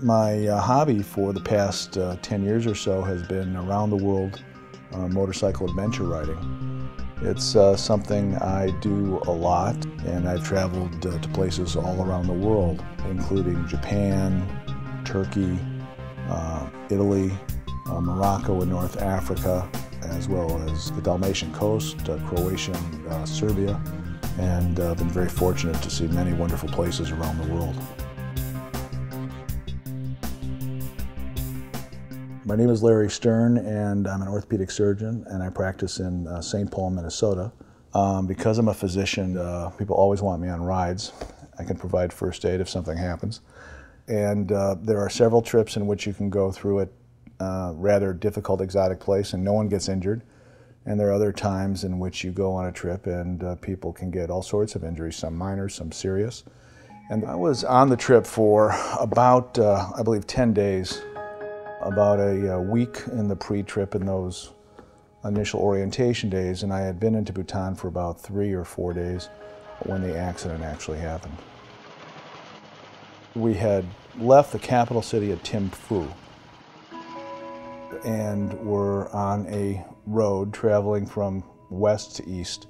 My hobby for the past 10 years or so has been around the world motorcycle adventure riding. It's something I do a lot, and I've traveled to places all around the world, including Japan, Turkey, Italy, Morocco and North Africa, as well as the Dalmatian coast, Croatia and Serbia, and been very fortunate to see many wonderful places around the world. My name is Larry Stern, and I'm an orthopedic surgeon, and I practice in St. Paul, Minnesota. Because I'm a physician, people always want me on rides. I can provide first aid if something happens. And there are several trips in which you can go through a rather difficult exotic place and no one gets injured. And there are other times in which you go on a trip and people can get all sorts of injuries, some minor, some serious. And I was on the trip for about, I believe, 10 days. About a week in the pre-trip in those initial orientation days, and I had been into Bhutan for about 3 or 4 days when the accident actually happened. We had left the capital city of Thimphu and were on a road traveling from west to east,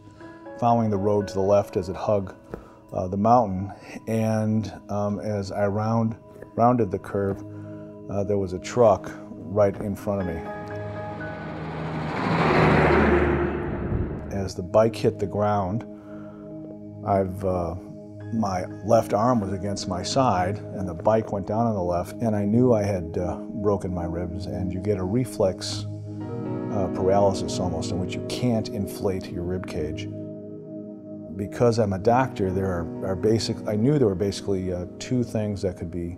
following the road to the left as it hugged the mountain, and as I rounded the curve, there was a truck right in front of me. As the bike hit the ground, my left arm was against my side and the bike went down on the left, and I knew I had broken my ribs, and you get a reflex paralysis almost in which you can't inflate your rib cage. Because I'm a doctor, I knew there were basically two things that could be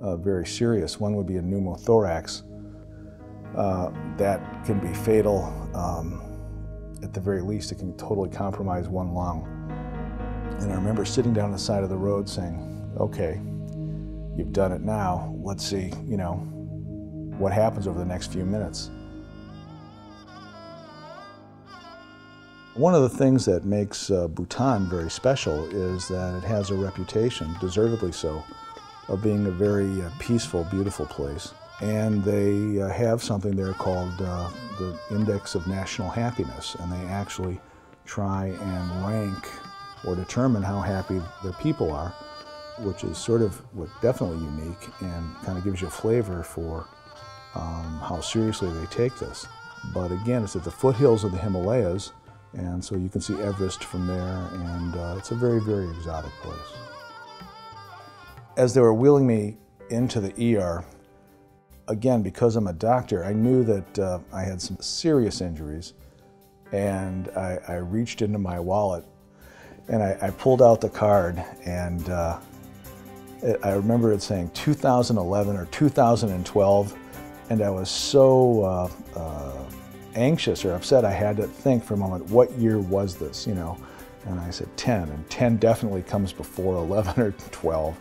very serious. One would be a pneumothorax. That can be fatal. At the very least, it can totally compromise one lung. And I remember sitting down on the side of the road saying, okay, you've done it now. Let's see, what happens over the next few minutes. One of the things that makes Bhutan very special is that it has a reputation, deservedly so, of being a very peaceful, beautiful place. And they have something there called the Index of National Happiness, and they actually try and rank or determine how happy their people are, which is sort of definitely unique and kind of gives you a flavor for how seriously they take this. But again, it's at the foothills of the Himalayas, and so you can see Everest from there, and it's a very, very exotic place. As they were wheeling me into the ER, again, because I'm a doctor, I knew that I had some serious injuries, and I reached into my wallet and I pulled out the card, and I remember it saying 2011 or 2012, and I was so anxious or upset I had to think for a moment, what year was this, And I said 10, and 10 definitely comes before 11 or 12.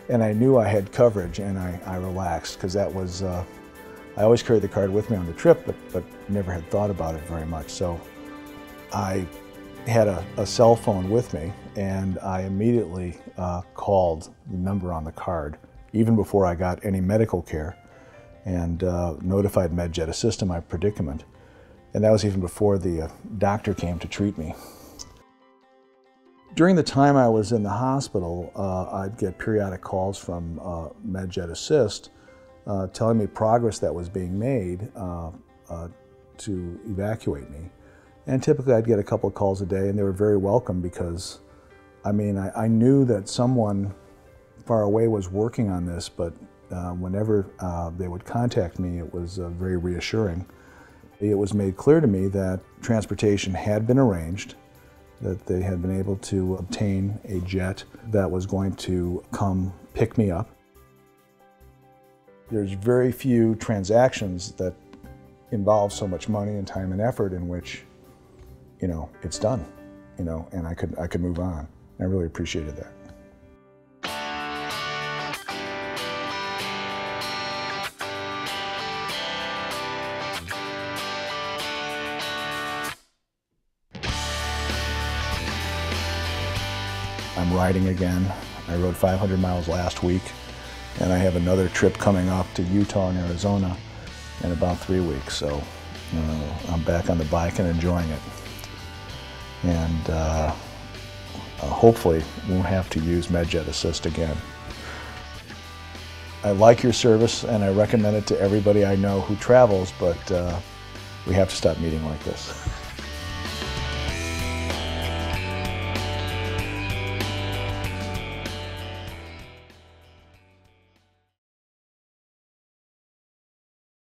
And I knew I had coverage, and I relaxed, because that was, I always carried the card with me on the trip, but never had thought about it very much. So I had a cell phone with me, and I immediately called the number on the card, even before I got any medical care, and notified Medjet assist in my predicament. And that was even before the doctor came to treat me. During the time I was in the hospital, I'd get periodic calls from Medjet Assist telling me progress that was being made to evacuate me. And typically I'd get a couple of calls a day, and they were very welcome, because I knew that someone far away was working on this, but whenever they would contact me, it was very reassuring. It was made clear to me that transportation had been arranged, that they had been able to obtain a jet that was going to come pick me up. There's very few transactions that involve so much money and time and effort in which, it's done, and I could move on. I really appreciated that. I'm riding again. I rode 500 miles last week. And I have another trip coming up to Utah and Arizona in about 3 weeks. So I'm back on the bike and enjoying it. And hopefully won't have to use Medjet Assist again. I like your service and I recommend it to everybody I know who travels, but we have to stop meeting like this.